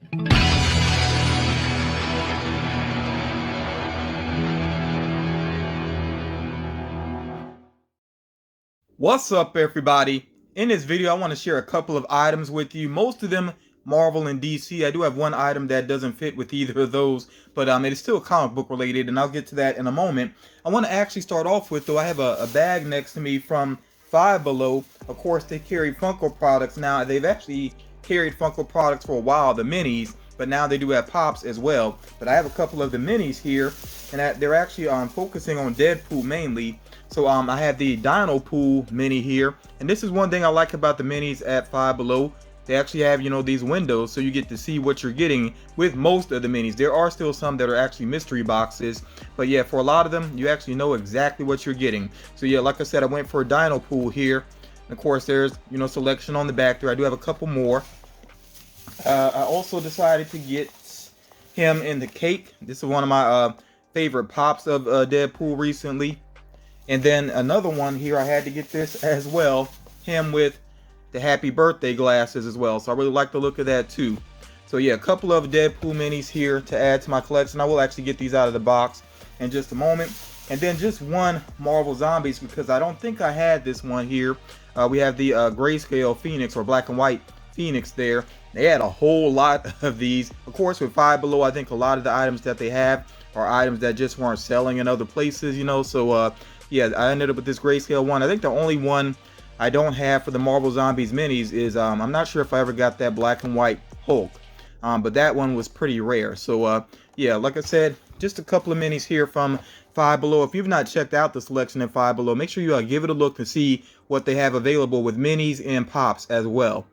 What's up, everybody? In this video, I want to share a couple of items with you. Most of them Marvel and DC. I do have one item that doesn't fit with either of those, but it is still comic book related, and I'll get to that in a moment. I want to actually start off with, though, I have a bag next to me from Five Below. Of course, they carry Funko products now. They've actually carried Funko products for a while, the minis, but now they do have Pops as well. But I have a couple of the minis here, and they're actually focusing on Deadpool mainly. So I have the Deadpool mini here, and this is one thing I like about the minis at Five Below. They actually have, these windows, so you get to see what you're getting with most of the minis. There are still some that are actually mystery boxes, but yeah, for a lot of them, you actually know exactly what you're getting. So yeah, like I said, I went for a Deadpool here. And of course, there's, selection on the back there. I do have a couple more. I also decided to get him in the cake. This is one of my favorite pops of Deadpool recently. And then another one here, I had to get this as well, him with the happy birthday glasses as well. So I really like the look of that too. So yeah, a couple of Deadpool minis here to add to my collection. I will actually get these out of the box in just a moment. And then just one Marvel Zombies, because I don't think I had this one here. We have the grayscale Phoenix, or black and white Phoenix there. They had a whole lot of these. Of course, with Five Below, I think a lot of the items that they have are items that just weren't selling in other places, so yeah, I ended up with this grayscale one. I think the only one I don't have for the Marvel Zombies minis is, I'm not sure if I ever got that black and white Hulk, but that one was pretty rare. So yeah, like I said, just a couple of minis here from Five Below. If you've not checked out the selection at Five Below, make sure you give it a look to see what they have available with minis and pops as well.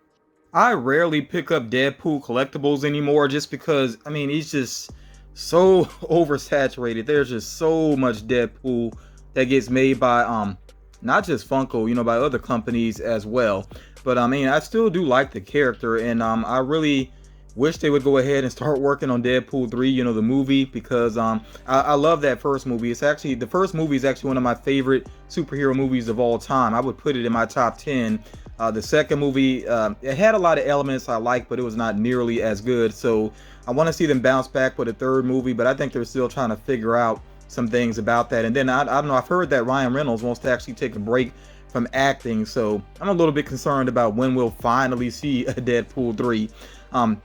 I rarely pick up Deadpool collectibles anymore, just because, he's just so oversaturated. There's just so much Deadpool that gets made by not just Funko, by other companies as well. But I still do like the character, and I really wish they would go ahead and start working on Deadpool 3, the movie, because I love that first movie. It's actually, the first movie is actually one of my favorite superhero movies of all time. I would put it in my top 10. The second movie, it had a lot of elements I liked, but it was not nearly as good. So I want to see them bounce back with a third movie, but I think they're still trying to figure out some things about that. And then I don't know, I've heard that Ryan Reynolds wants to actually take a break from acting, so I'm a little bit concerned about when we'll finally see a Deadpool 3.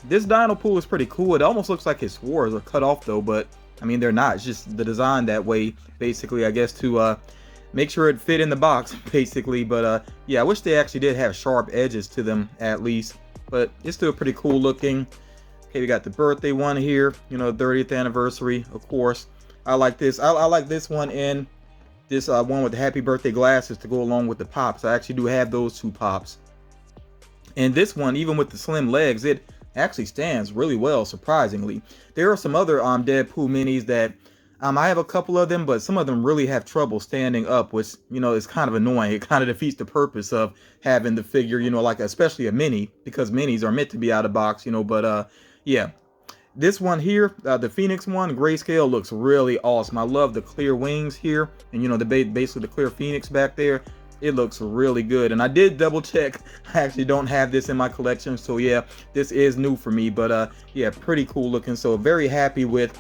This Deadpool is pretty cool. It almost looks like his swords are cut off though, but they're not. It's just the design that way, basically, I guess, to make sure it fit in the box, basically. But yeah, I wish they actually did have sharp edges to them at least, but it's still pretty cool looking. Okay, we got the birthday one here, 30th anniversary, of course. I like this. I like this one, and this one with the happy birthday glasses to go along with the pops. I actually do have those two pops. And this one, even with the slim legs, it actually stands really well, surprisingly. There are some other Deadpool minis that I have a couple of them, but some of them really have trouble standing up, which, is kind of annoying. It kind of defeats the purpose of having the figure, like especially a mini, because minis are meant to be out of box, but yeah. This one here, the Phoenix one, grayscale, looks really awesome. I love the clear wings here, and basically the clear Phoenix back there. It looks really good, and I did double check. I actually don't have this in my collection, so yeah, this is new for me. But yeah, pretty cool looking. So very happy with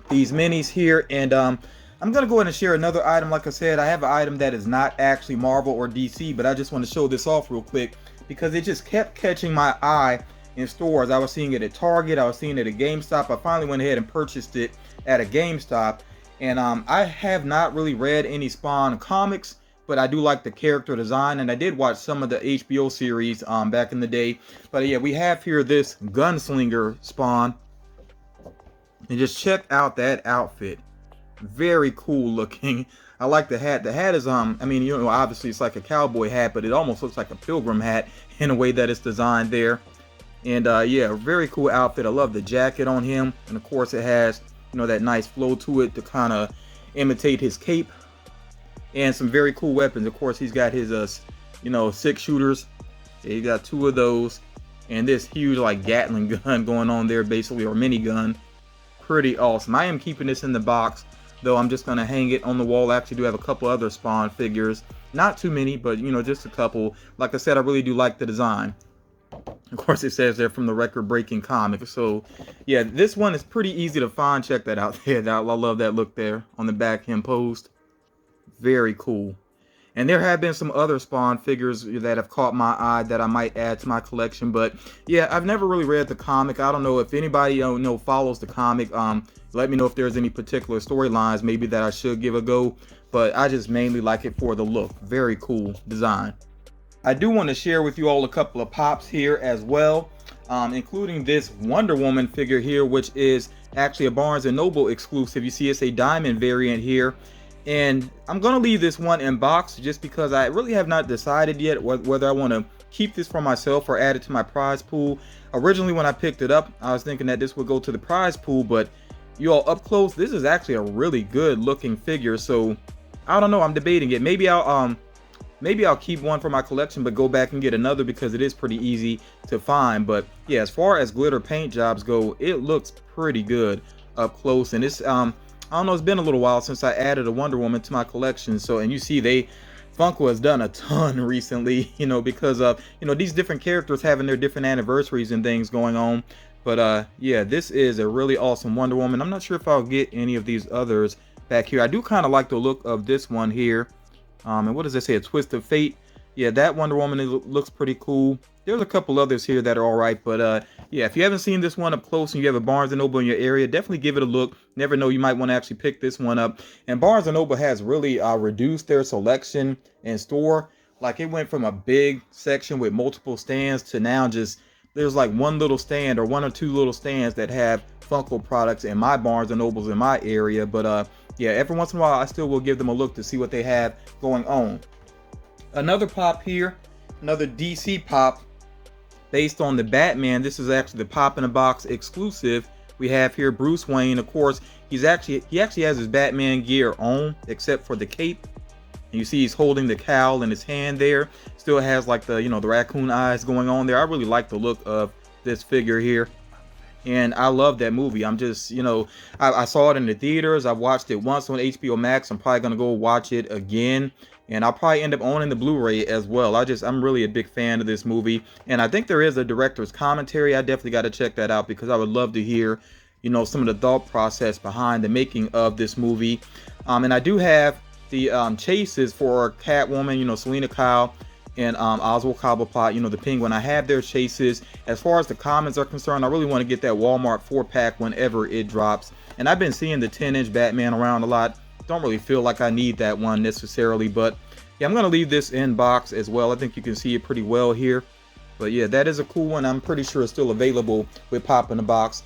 these minis here, and I'm gonna go ahead and share another item. Like I said, I have an item that is not actually Marvel or DC, but I just want to show this off real quick because it just kept catching my eye in stores. I was seeing it at Target, I was seeing it at GameStop. I finally went ahead and purchased it at a GameStop, and I have not really read any Spawn comics, but I do like the character design, and I did watch some of the HBO series back in the day. But yeah, we have here this gunslinger Spawn, and just check out that outfit. Very cool looking. I like the hat. The hat is obviously it's like a cowboy hat, but it almost looks like a pilgrim hat in a way that it's designed there. And yeah, very cool outfit. I love the jacket on him, and of course it has that nice flow to it to kind of imitate his cape, and some very cool weapons. Of course, he's got his 6 shooters. Yeah, he got 2 of those, and this huge like Gatling gun going on there, basically, or minigun. Pretty awesome. I am keeping this in the box, though. I'm just gonna hang it on the wall. I actually do have a couple other Spawn figures, not too many, but just a couple. Like I said, I really do like the design. Of course, it says they're from the record-breaking comic. So, yeah, this one is pretty easy to find. Check that out there. I love that look there on the back him posed. Very cool. And there have been some other Spawn figures that have caught my eye that I might add to my collection. But yeah, I've never really read the comic. I don't know if anybody follows the comic. Let me know if there's any particular storylines maybe that I should give a go. But I just mainly like it for the look. Very cool design. I do want to share with you all a couple of pops here as well, including this Wonder Woman figure here, which is actually a Barnes & Noble exclusive. You see it's a diamond variant here. And I'm going to leave this one in box just because I really have not decided yet whether I want to keep this for myself or add it to my prize pool. Originally, when I picked it up, I was thinking that this would go to the prize pool, but you all up close, this is actually a really good looking figure. So I don't know, I'm debating it. Maybe I'll keep one for my collection, but go back and get another because it is pretty easy to find. But yeah, as far as glitter paint jobs go, it looks pretty good up close. And it's I don't know, it's been a little while since I added a Wonder Woman to my collection. So, and you see Funko has done a ton recently, because of, these different characters having their different anniversaries and things going on. But yeah, this is a really awesome Wonder Woman. I'm not sure if I'll get any of these others back here. I do kind of like the look of this one here. And what does it say? A Twist of Fate. Yeah, that Wonder Woman looks pretty cool. There's a couple others here that are all right, but yeah, if you haven't seen this one up close and you have a Barnes & Noble in your area, definitely give it a look. Never know, you might want to actually pick this one up. And Barnes & Noble has really reduced their selection in store. Like, it went from a big section with multiple stands to now just there's like one little stand or one or two little stands that have Funko products in my Barnes & Nobles in my area. But yeah, every once in a while I still will give them a look to see what they have going on. Another pop here, another DC pop based on the Batman. This is actually the pop in a box exclusive. We have here Bruce Wayne. Of course, he actually has his Batman gear on except for the cape. And you see he's holding the cowl in his hand there. Still has like the the raccoon eyes going on there. I really like the look of this figure here. And I love that movie. I'm just, I saw it in the theaters. I watched it once on HBO Max. I'm probably going to go watch it again. And I'll probably end up owning the Blu-ray as well. I'm really a big fan of this movie. And I think there is a director's commentary. I definitely got to check that out because I would love to hear, some of the thought process behind the making of this movie. And I do have the chases for Catwoman, Selena Kyle, and Oswald Cobblepot, the Penguin. I have their chases. As far as the commons are concerned, I really want to get that Walmart 4-pack whenever it drops. And I've been seeing the 10-inch Batman around a lot. Don't really feel like I need that one necessarily, but yeah, I'm going to leave this in box as well. I think you can see it pretty well here. But yeah, that is a cool one. I'm pretty sure it's still available with Pop in the Box.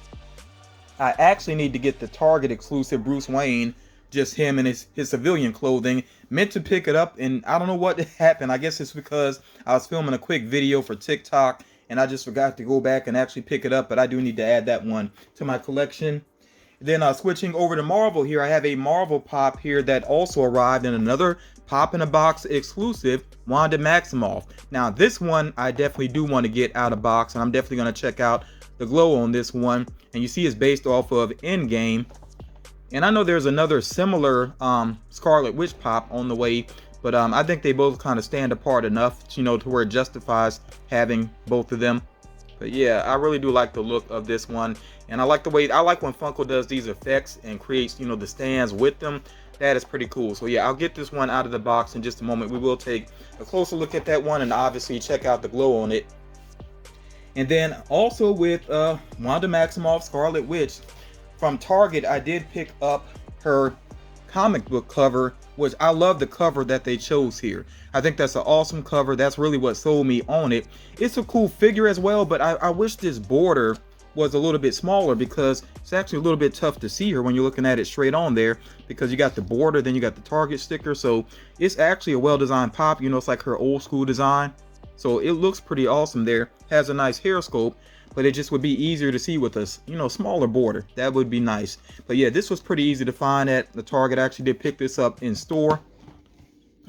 I actually need to get the Target exclusive Bruce Wayne, just him in his civilian clothing. Meant to pick it up, and I don't know what happened. I guess it's because I was filming a quick video for TikTok, and I just forgot to go back and actually pick it up, but I do need to add that one to my collection. Then switching over to Marvel here, I have a Marvel pop here that also arrived in another Pop in a Box exclusive, Wanda Maximoff. Now this one I definitely do want to get out of box, and I'm definitely going to check out the glow on this one. And you see it's based off of Endgame. And I know there's another similar Scarlet Witch pop on the way, but I think they both kind of stand apart enough, to where it justifies having both of them. But yeah, I really do like the look of this one, and I like when Funko does these effects and creates, the stands with them. That is pretty cool. So yeah, I'll get this one out of the box in just a moment. We will take a closer look at that one and obviously check out the glow on it. And then also with Wanda Maximoff, Scarlet Witch, from Target, I did pick up her comic book cover, which I love the cover that they chose here. I think that's an awesome cover. That's really what sold me on it. It's a cool figure as well, but I wish this border was a little bit smaller because it's actually a little bit tough to see her when you're looking at it straight on there, because you got the border, then you got the Target sticker. So it's actually a well-designed pop. It's like her old school design. So it looks pretty awesome there. Has a nice hair sculpt, but it just would be easier to see with a smaller border. That would be nice. But yeah, this was pretty easy to find at the Target. I actually did pick this up in store.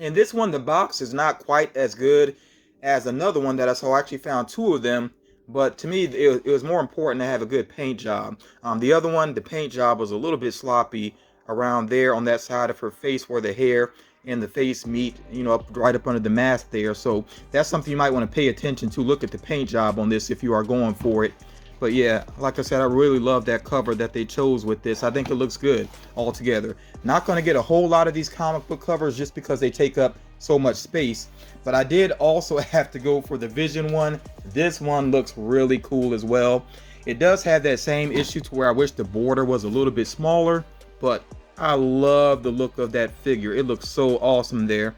And this one, the box is not quite as good as another one that I saw. I actually found two of them, but to me it was more important to have a good paint job. The other one, the paint job was a little bit sloppy around there on that side of her face where the hair and the face meet, you know, up right up under the mask there. So that's something you might want to pay attention to. Look at the paint job on this if you are going for it. But yeah, like I said, I really love that cover that they chose with this. I think it looks good altogether. Not going to get a whole lot of these comic book covers just because they take up so much space. But I did also have to go for the Vision one. This one looks really cool as well. It does have that same issue to where I wish the border was a little bit smaller, but I love the look of that figure. It looks so awesome there.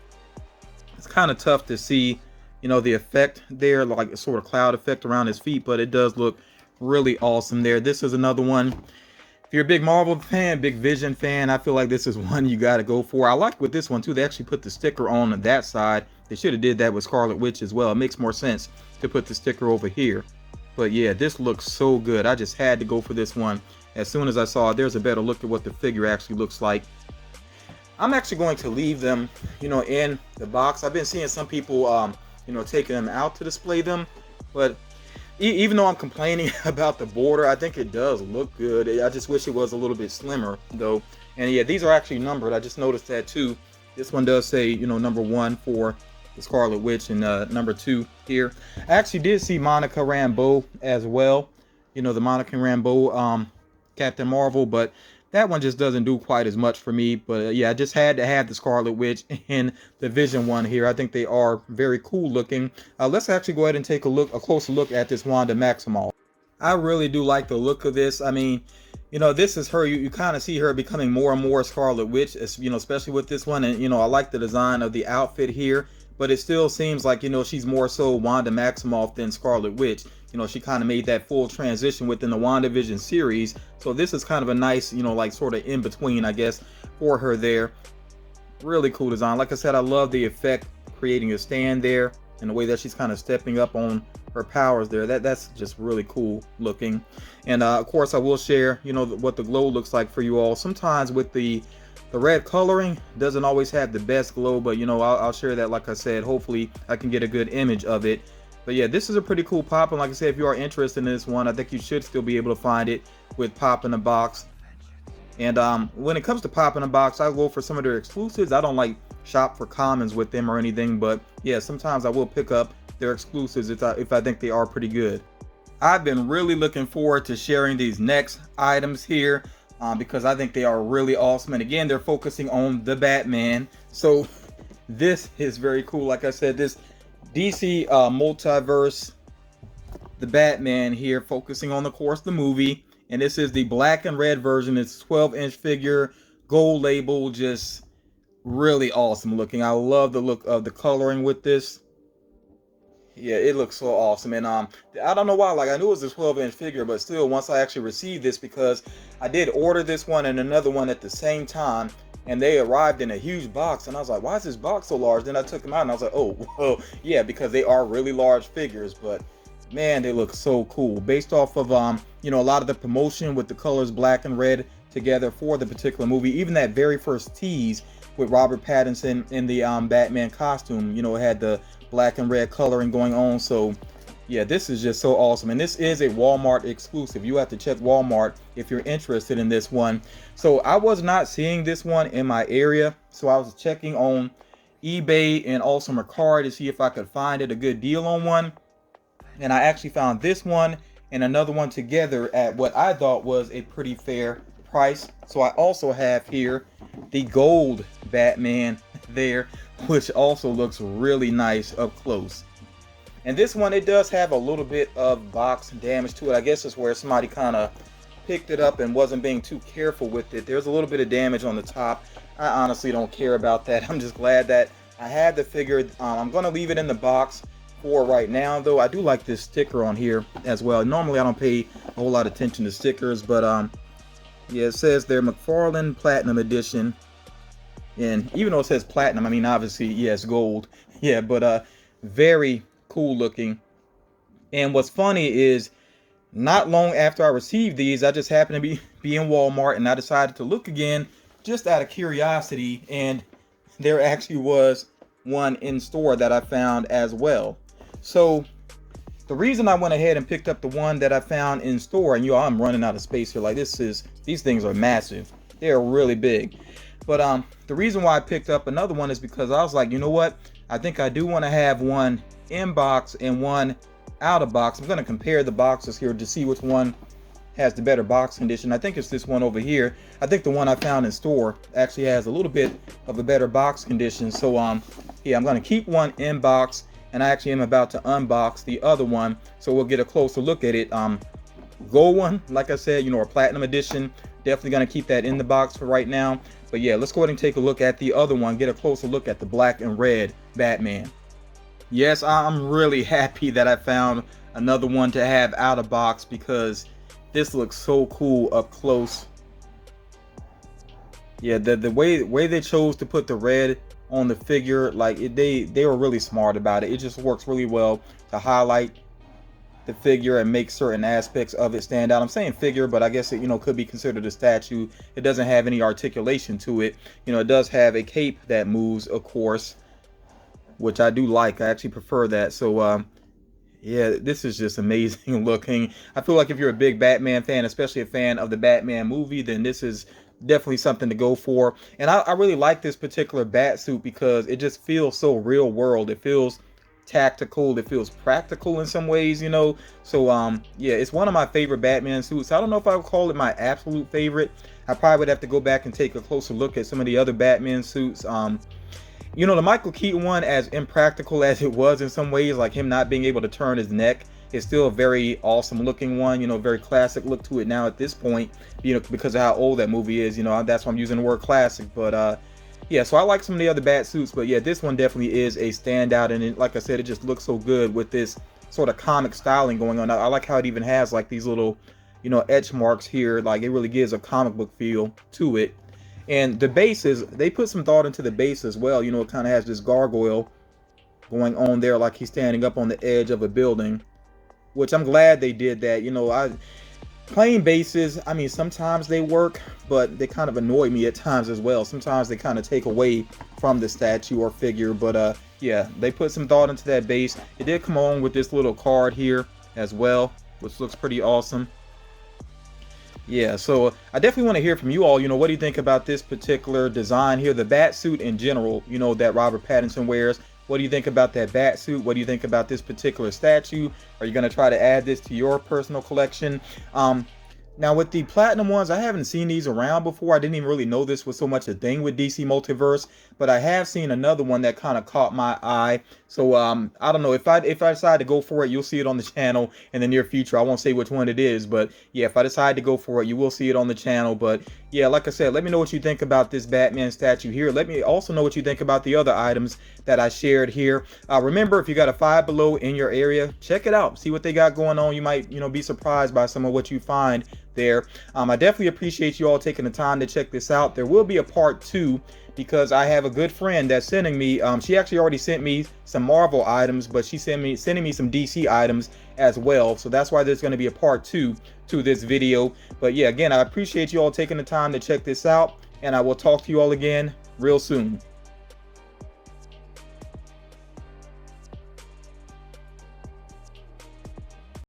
It's kind of tough to see, you know, the effect there, like a sort of cloud effect around his feet, but it does look really awesome there. This is another one. If you're a big Marvel fan, big Vision fan, I feel like this is one you got to go for. I like with this one too, they actually put the sticker on that side. They should have did that with Scarlet Witch as well. It makes more sense to put the sticker over here. But yeah, this looks so good. I just had to go for this one. As soon as I saw it, there's a better look at what the figure actually looks like. I'm actually going to leave them, you know, in the box. I've been seeing some people, you know, taking them out to display them, but even though I'm complaining about the border, I think it does look good. I just wish it was a little bit slimmer though. And yeah, these are actually numbered. I just noticed that too. This one does say, you know, number 1 for the Scarlet Witch and number 2 here. I actually did see Monica Rambeau as well. You know, the Monica Rambeau Captain Marvel, but that one just doesn't do quite as much for me. But yeah, I just had to have the Scarlet Witch and the Vision one here. I think they are very cool looking. Let's actually go ahead and take a closer look at this Wanda Maximoff. I really do like the look of this. I mean, you know, this is her. You kind of see her becoming more and more Scarlet Witch, you know, especially with this one. And, you know, I like the design of the outfit here, but it still seems like, you know, she's more so Wanda Maximoff than Scarlet Witch. You know, she kind of made that full transition within the WandaVision series. So this is kind of a nice, you know, like sort of in between, I guess, for her there. Really cool design. Like I said, I love the effect creating a stand there and the way that she's kind of stepping up on her powers there. That's just really cool looking. And of course, I will share, you know, what the glow looks like for you all. Sometimes with the red coloring doesn't always have the best glow, but you know, I'll share that. Like I said, hopefully I can get a good image of it. But yeah, this is a pretty cool pop, and like I said, if you are interested in this one, I think you should still be able to find it with Pop in a Box. And when it comes to Pop in a Box, I go for some of their exclusives. I don't like shop for commons with them or anything, but yeah, sometimes I will pick up their exclusives if I think they are pretty good. I've been really looking forward to sharing these next items here because I think they are really awesome. And again, they're focusing on the Batman, so this is very cool. Like I said, this DC multiverse, the Batman here, focusing on, of course, the movie. And this is the black and red version. It's a 12-inch figure, gold label, just really awesome looking. I love the look of the coloring with this. Yeah, it looks so awesome. And I don't know why, like, I knew it was a 12-inch figure, but still, once I actually received this, because I did order this one and another one at the same time, and they arrived in a huge box, and I was like, why is this box so large? Then I took them out and I was like, oh, well, yeah, because they are really large figures. But man, they look so cool based off of you know, a lot of the promotion with the colors black and red together for the particular movie. Even that very first tease with Robert Pattinson in the Batman costume, you know, it had the black and red coloring going on. So yeah, this is just so awesome. And this is a Walmart exclusive. You have to check Walmart if you're interested in this one. So I was not seeing this one in my area, so I was checking on eBay and also Mercari to see if I could find it a good deal on one. And I actually found this one and another one together at what I thought was a pretty fair price. So I also have here the gold Batman there, which also looks really nice up close. And this one, it does have a little bit of box damage to it. I guess it's where somebody kind of picked it up and wasn't being too careful with it. There's a little bit of damage on the top. I honestly don't care about that. I'm just glad that I had the figure. I'm going to leave it in the box for right now, though. I do like this sticker on here as well. Normally, I don't pay a whole lot of attention to stickers, but yeah, it says they're McFarlane Platinum Edition. And even though it says platinum, I mean, obviously, yes, gold. Yeah, but very cool looking. And what's funny is, not long after I received these, I just happened to be in Walmart, and I decided to look again just out of curiosity, and there actually was one in store that I found as well. So the reason I went ahead and picked up the one that I found in store, and I'm running out of space here, like these things are massive. They're really big. But the reason why I picked up another one is because I was like, you know what? I think I do want to have one in box and one out of box. I'm going to compare the boxes here to see which one has the better box condition. I think it's this one over here. I think the one I found in store actually has a little bit of a better box condition. So yeah, I'm going to keep one in box, and I actually am about to unbox the other one, so we'll get a closer look at it. Gold one, like I said, you know, a platinum edition, definitely going to keep that in the box for right now. But yeah, let's go ahead and take a look at the other one, get a closer look at the black and red Batman. Yes, I'm really happy that I found another one to have out of box, because this looks so cool up close. Yeah, the way they chose to put the red on the figure, like they were really smart about it. It just works really well to highlight the figure and make certain aspects of it stand out. I'm saying figure, but I guess it, you know, could be considered a statue. It doesn't have any articulation to it. You know, it does have a cape that moves, of course, which I do like. I actually prefer that. So yeah, this is just amazing looking. I feel like if you're a big Batman fan, especially a fan of the Batman movie, then this is definitely something to go for. And I really like this particular bat suit because it just feels so real world. It feels tactical, it feels practical in some ways, you know. So yeah, it's one of my favorite Batman suits. I don't know if I would call it my absolute favorite. I probably would have to go back and take a closer look at some of the other Batman suits. You know, the Michael Keaton one, as impractical as it was in some ways, like him not being able to turn his neck, is still a very awesome looking one. You know, very classic look to it now at this point, you know, because of how old that movie is. You know, that's why I'm using the word classic. But yeah, so I like some of the other bat suits, but yeah, this one definitely is a standout, and it, like I said, it just looks so good with this sort of comic styling going on. I like how it even has like these little, you know, etch marks here. Like it really gives a comic book feel to it. And the bases, they put some thought into the base as well. You know, it kind of has this gargoyle going on there, like he's standing up on the edge of a building, which I'm glad they did that. You know, plain bases, I mean, sometimes they work, but they kind of annoy me at times as well. Sometimes they kind of take away from the statue or figure. But yeah, they put some thought into that base. It did come along with this little card here as well, which looks pretty awesome. Yeah, so I definitely want to hear from you all. You know, what do you think about this particular design here, the bat suit in general, you know, that Robert Pattinson wears? What do you think about that bat suit? What do you think about this particular statue? Are you going to try to add this to your personal collection? Now with the platinum ones, I haven't seen these around before. I didn't even really know this was so much a thing with DC Multiverse, but I have seen another one that kind of caught my eye. So I don't know, if I decide to go for it, you'll see it on the channel in the near future. I won't say which one it is, but yeah, if I decide to go for it, you will see it on the channel. But yeah, like I said, let me know what you think about this Batman statue here. Let me also know what you think about the other items that I shared here. Remember, if you got a Five Below in your area, check it out, see what they got going on. You might, you know, be surprised by some of what you find there. I definitely appreciate you all taking the time to check this out. There will be a part 2 because I have a good friend that's sending me, she actually already sent me some Marvel items, but she's sending me some DC items as well. So that's why there's going to be a part 2 to this video. But yeah, again, I appreciate you all taking the time to check this out, and I will talk to you all again real soon.